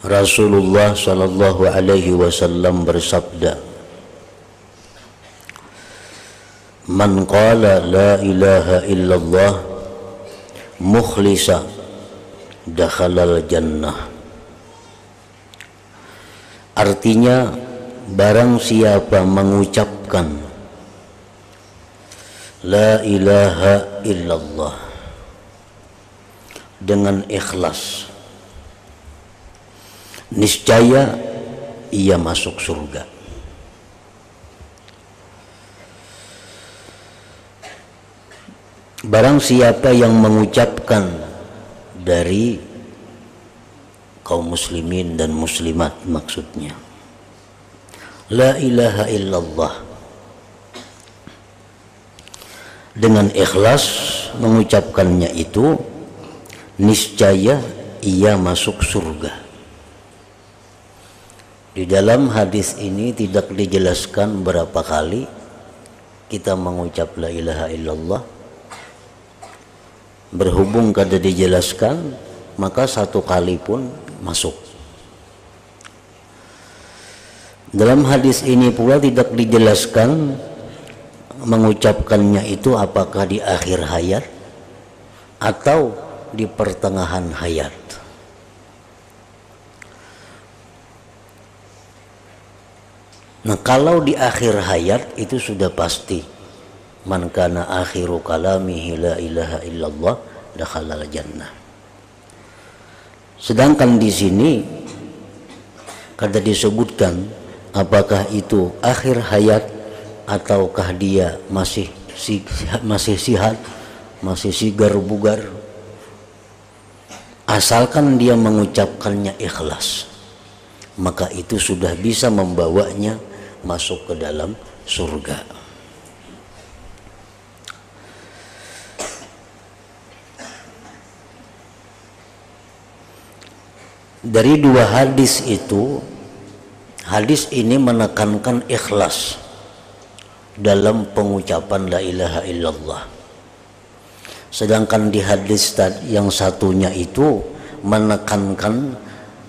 Rasulullah sallallahu alaihi wasallam bersabda, "Man qala la ilaha illallah mukhlisa dakhalal jannah." Artinya, barang siapa mengucapkan la ilaha illallah dengan ikhlas, niscaya ia masuk surga. Barang siapa yang mengucapkan dari kaum muslimin dan muslimat, maksudnya la ilaha illallah dengan ikhlas mengucapkannya itu, niscaya ia masuk surga. Di dalam hadis ini tidak dijelaskan berapa kali kita mengucap la ilaha illallah. Berhubung kada dijelaskan, maka satu kali pun masuk. Dalam hadis ini pula tidak dijelaskan mengucapkannya itu apakah di akhir hayat atau di pertengahan hayat. Nah, kalau di akhir hayat itu sudah pasti, man kana akhiru kalamihi la ilaha illallah dakhalal jannah. Sedangkan di sini kada disebutkan apakah itu akhir hayat ataukah dia masih sihat, masih sigar bugar. Asalkan dia mengucapkannya ikhlas, maka itu sudah bisa membawanya masuk ke dalam surga. Dari dua hadis itu, hadis ini menekankan ikhlas dalam pengucapan la ilaha illallah. Sedangkan di hadis yang satunya itu menekankan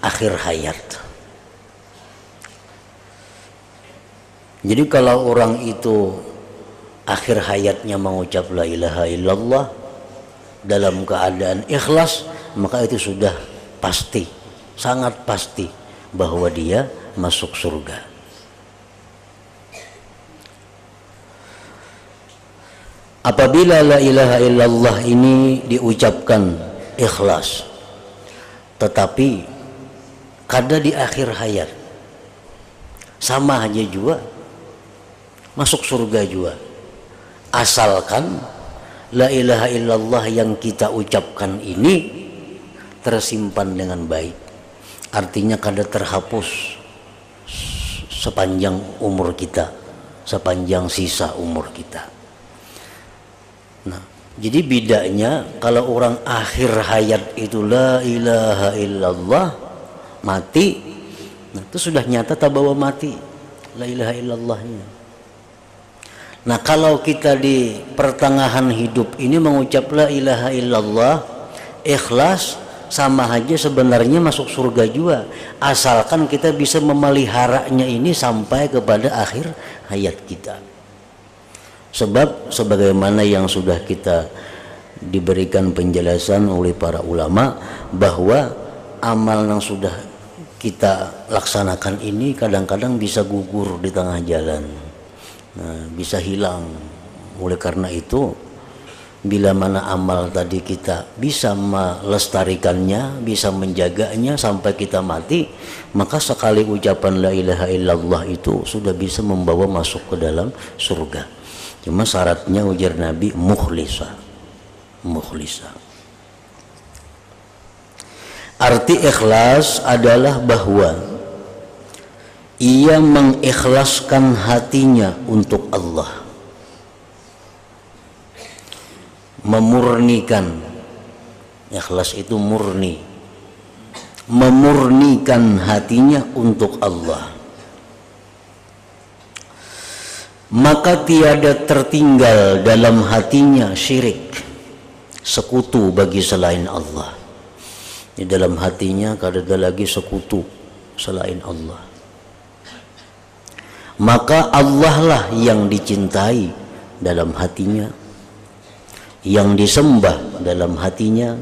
akhir hayat. Jadi kalau orang itu akhir hayatnya mengucap la ilaha illallah dalam keadaan ikhlas, maka itu sudah pasti, sangat pasti bahwa dia masuk surga. Apabila la ilaha illallah ini diucapkan ikhlas, tetapi kada di akhir hayat, sama aja juga masuk surga juga, asalkan la ilaha illallah yang kita ucapkan ini tersimpan dengan baik. Artinya kada terhapus sepanjang umur kita, sepanjang sisa umur kita. Nah, jadi bedanya kalau orang akhir hayat itu la ilaha illallah mati, nah itu sudah nyata tak bawa mati la ilaha illallahnya. Nah, kalau kita di pertengahan hidup ini mengucap la ilaha illallah ikhlas, sama aja sebenarnya masuk surga juga, asalkan kita bisa memeliharanya ini sampai kepada akhir hayat kita. Sebab sebagaimana yang sudah kita diberikan penjelasan oleh para ulama, bahwa amal yang sudah kita laksanakan ini kadang-kadang bisa gugur di tengah jalan, nah, bisa hilang. Oleh karena itu, bila mana amal tadi kita bisa melestarikannya, bisa menjaganya sampai kita mati, maka sekali ucapan la ilaha illallah itu sudah bisa membawa masuk ke dalam surga. Cuma syaratnya, ujar Nabi, mukhlisa. Arti ikhlas adalah bahwa ia mengikhlaskan hatinya untuk Allah, memurnikan. Ikhlas itu murni, memurnikan hatinya untuk Allah. Maka tiada tertinggal dalam hatinya syirik, sekutu bagi selain Allah. Di dalam hatinya kada ada lagi sekutu selain Allah. Maka Allah lah yang dicintai dalam hatinya, yang disembah dalam hatinya,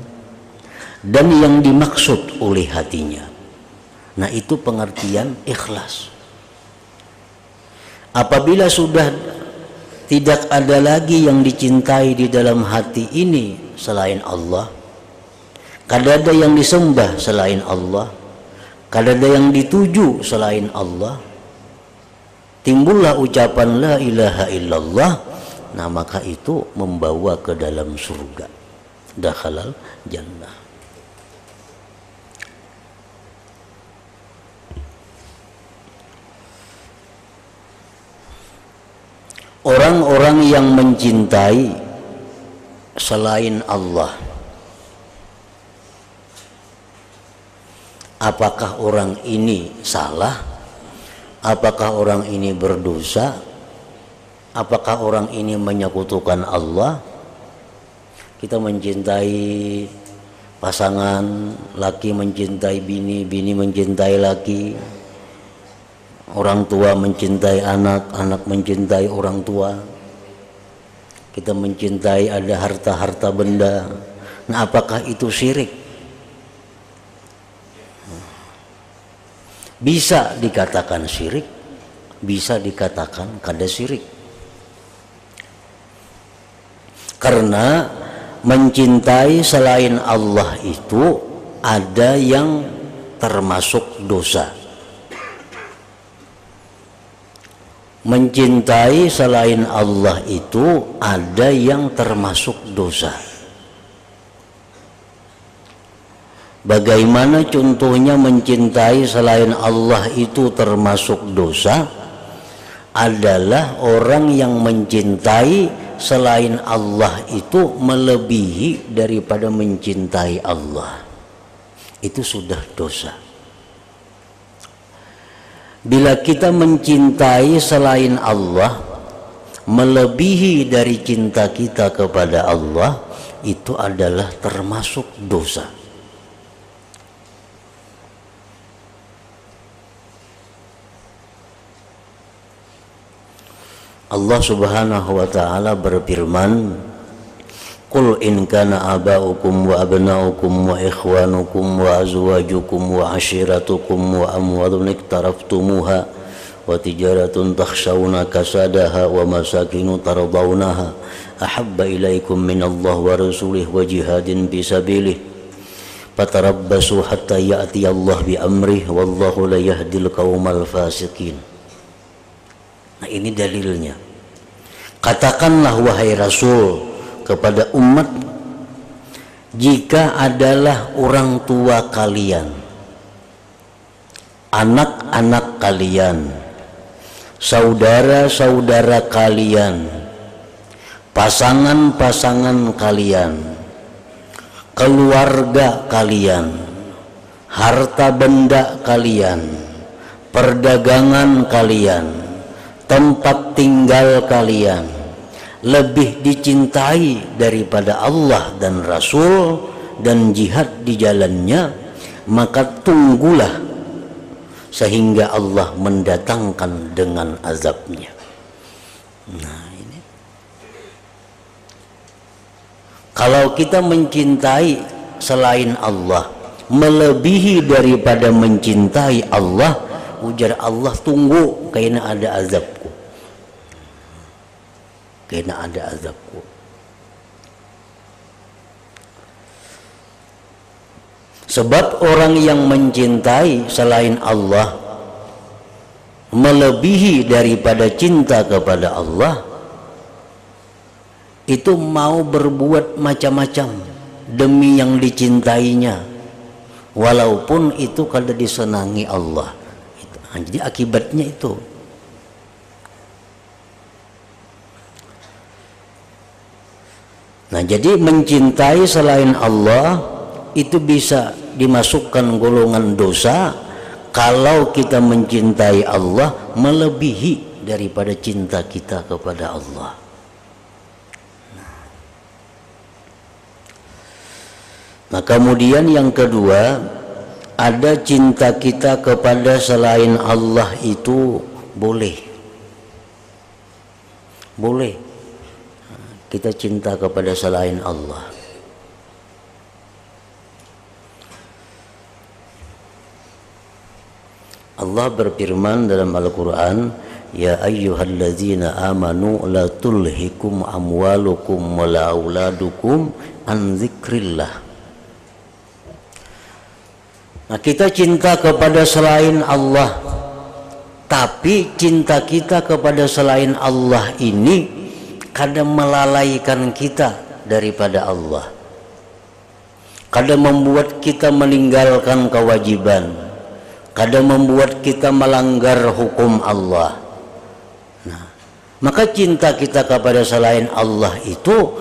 dan yang dimaksud oleh hatinya. Nah, itu pengertian ikhlas. Apabila sudah tidak ada lagi yang dicintai di dalam hati ini selain Allah, kada ada yang disembah selain Allah, kada ada yang dituju selain Allah, timbullah ucapan la ilaha illallah. Nah, maka itu membawa ke dalam surga, dakhalal jannah. Orang-orang yang mencintai selain Allah, apakah orang ini salah? Apakah orang ini berdosa? Apakah orang ini menyekutukan Allah? Kita mencintai pasangan, laki mencintai bini, bini mencintai laki, orang tua mencintai anak, anak mencintai orang tua. Kita mencintai ada harta-harta benda. Nah, apakah itu syirik? Bisa dikatakan syirik, bisa dikatakan kada syirik. Karena mencintai selain Allah itu ada yang termasuk dosa. Mencintai selain Allah itu ada yang termasuk dosa. Bagaimana contohnya mencintai selain Allah itu termasuk dosa? Adalah orang yang mencintai selain Allah itu melebihi daripada mencintai Allah. Itu sudah dosa. Bila kita mencintai selain Allah melebihi dari cinta kita kepada Allah, itu adalah termasuk dosa. Allah Subhanahu wa ta'ala berfirman, Qul in kana aba'ukum wa abna'ukum wa ikhwanukum wa azwajukum wa ashiratukum wa amwalun iktaraftumuha wa tijaratun takhshawna kasadaha wa masakinu tardawnaha ahabba ilaikum minallah wa rasulih wa jihadin fisabilih fatarabbasu hatta ya'tiyallah bi amrih wallahu la yahdil qaumal fasiqin. Nah, ini dalilnya. Katakanlah wahai Rasul kepada umat, jika adalah orang tua kalian, anak-anak kalian, saudara-saudara kalian, pasangan-pasangan kalian, keluarga kalian, harta benda kalian, perdagangan kalian, tempat tinggal kalian lebih dicintai daripada Allah dan Rasul dan jihad di jalannya, maka tunggulah sehingga Allah mendatangkan dengan azabnya. Nah, ini kalau kita mencintai selain Allah melebihi daripada mencintai Allah, ujar Allah, tunggu karena ada azabku, karena ada azabku. Sebab orang yang mencintai selain Allah melebihi daripada cinta kepada Allah, itu mau berbuat macam-macam demi yang dicintainya, walaupun itu kada disenangi Allah. Jadi akibatnya itu. Nah, jadi mencintai selain Allah itu bisa dimasukkan golongan dosa kalau kita mencintai Allah melebihi daripada cinta kita kepada Allah. Nah, kemudian yang kedua, ada cinta kita kepada selain Allah itu boleh. Boleh. Kita cinta kepada selain Allah. Allah berfirman dalam Al-Quran, ya ayyuhalladzina amanu la tulhikum amwalukum wala auladukum an dzikrillah. Nah, kita cinta kepada selain Allah, tapi cinta kita kepada selain Allah ini kadang melalaikan kita daripada Allah, kadang membuat kita meninggalkan kewajiban, kadang membuat kita melanggar hukum Allah. Nah, maka cinta kita kepada selain Allah itu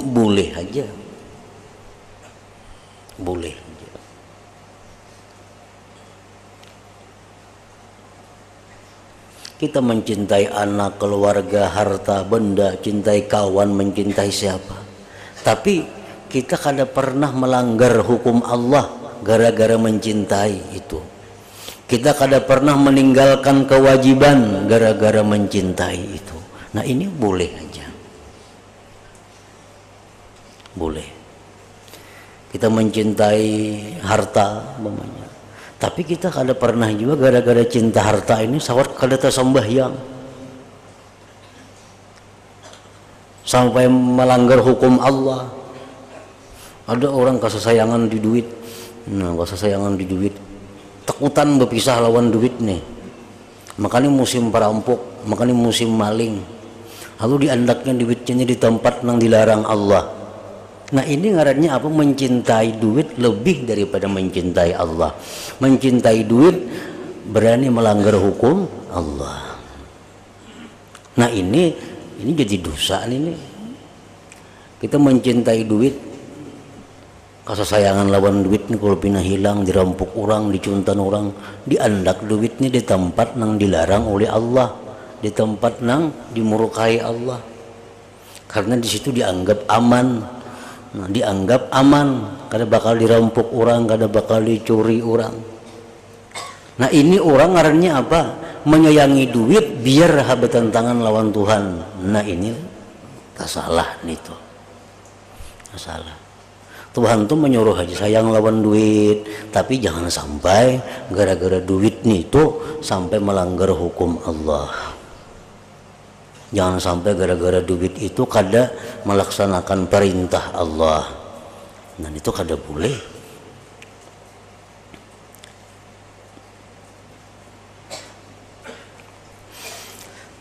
boleh aja, boleh aja. Kita mencintai anak, keluarga, harta, benda, cintai kawan, mencintai siapa. Tapi kita kadang pernah melanggar hukum Allah gara-gara mencintai itu. Kita kadang pernah meninggalkan kewajiban gara-gara mencintai itu. Nah, ini boleh aja. Boleh. Kita mencintai harta umpamanya. Tapi kita kadang pernah juga gara-gara cinta harta ini sawat kada tersembahyang. Sampai melanggar hukum Allah. Ada orang kesayangan di duit. Nah, kesayangan di duit. Takutan berpisah lawan duit nih, makanya musim perampok, makanya musim maling, lalu diandaknya duitnya di tempat yang dilarang Allah. Nah, ini ngarannya apa? Mencintai duit lebih daripada mencintai Allah. Mencintai duit berani melanggar hukum Allah. Nah, ini jadi dosa ini. Kita mencintai duit, kesayangan lawan duit nih, kalau pindah hilang, dirampok orang, dicuntan orang, diandak duitnya di tempat nang dilarang oleh Allah, di tempat nang dimurkai Allah, karena di situ dianggap aman. Nah, dianggap aman, kada bakal dirampok orang, kada bakal dicuri orang. Nah, ini orang ngarannya apa? Menyayangi duit biar bertentangan lawan Tuhan. Nah, ini tak salah nih tuh, tak salah. Tuhan tuh menyuruh aja sayang lawan duit, tapi jangan sampai gara-gara duit nih itu sampai melanggar hukum Allah. Jangan sampai gara-gara duit itu kada melaksanakan perintah Allah. Dan itu kada boleh.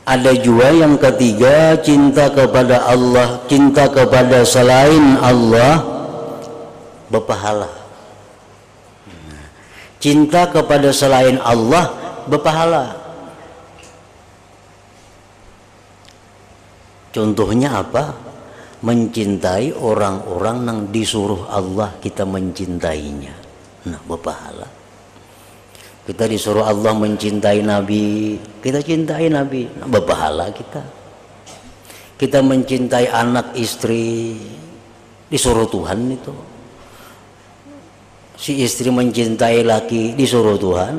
Ada juga yang ketiga, cinta kepada Allah, cinta kepada selain Allah berpahala. Cinta kepada selain Allah berpahala. Contohnya apa? Mencintai orang-orang yang disuruh Allah kita mencintainya. Nah, berpahala. Kita disuruh Allah mencintai Nabi, kita cintai Nabi, nah, berpahala kita. Kita mencintai anak istri, disuruh Tuhan itu. Si istri mencintai laki, disuruh Tuhan.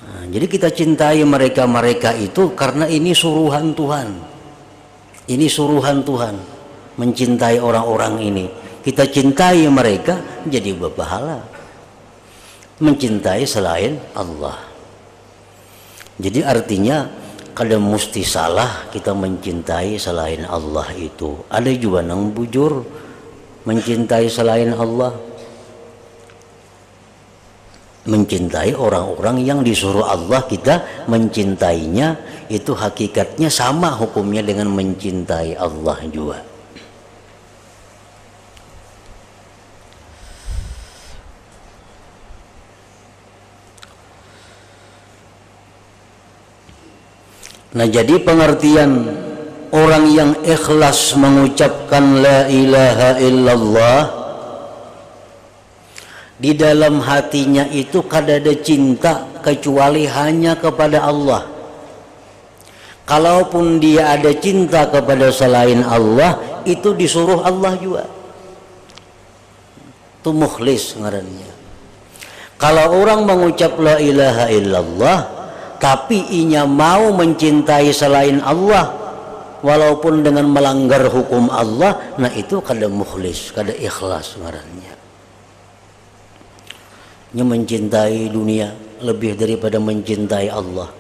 Nah, jadi kita cintai mereka itu karena ini suruhan Tuhan. Ini suruhan Tuhan, mencintai orang-orang ini. Kita cintai mereka jadi berpahala. Mencintai selain Allah. Jadi artinya kada mesti salah kita mencintai selain Allah itu. Ada juga nang bujur mencintai selain Allah, mencintai orang-orang yang disuruh Allah kita mencintainya, itu hakikatnya sama hukumnya dengan mencintai Allah juga. Nah, jadi pengertian orang yang ikhlas mengucapkan la ilaha illallah, di dalam hatinya itu kada ada cinta kecuali hanya kepada Allah. Kalaupun dia ada cinta kepada selain Allah, itu disuruh Allah juga. itu mukhlis ngarannya. Kalau orang mengucap la ilaha illallah tapi inya mau mencintai selain Allah walaupun dengan melanggar hukum Allah, nah itu kada mukhlis, kada ikhlas ngarannya. Nya mencintai dunia lebih daripada mencintai Allah.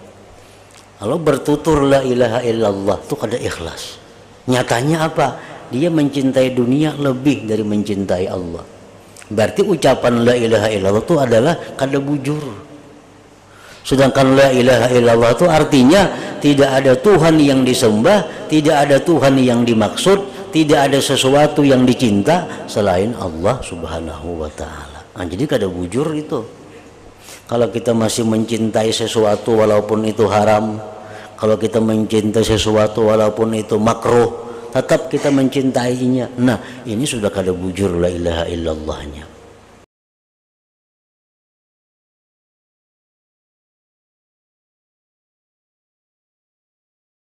Kalau bertutur la ilaha illallah itu kada ikhlas. Nyatanya apa? Dia mencintai dunia lebih dari mencintai Allah. Berarti ucapan la ilaha illallah itu adalah kada bujur. Sedangkan la ilaha illallah itu artinya tidak ada Tuhan yang disembah, tidak ada Tuhan yang dimaksud, tidak ada sesuatu yang dicinta selain Allah Subhanahu wa ta'ala. Nah, jadi kada bujur itu. Kalau kita masih mencintai sesuatu walaupun itu haram, kalau kita mencintai sesuatu walaupun itu makruh, tetap kita mencintainya. Nah, ini sudah kada bujur la ilaha illallahnya.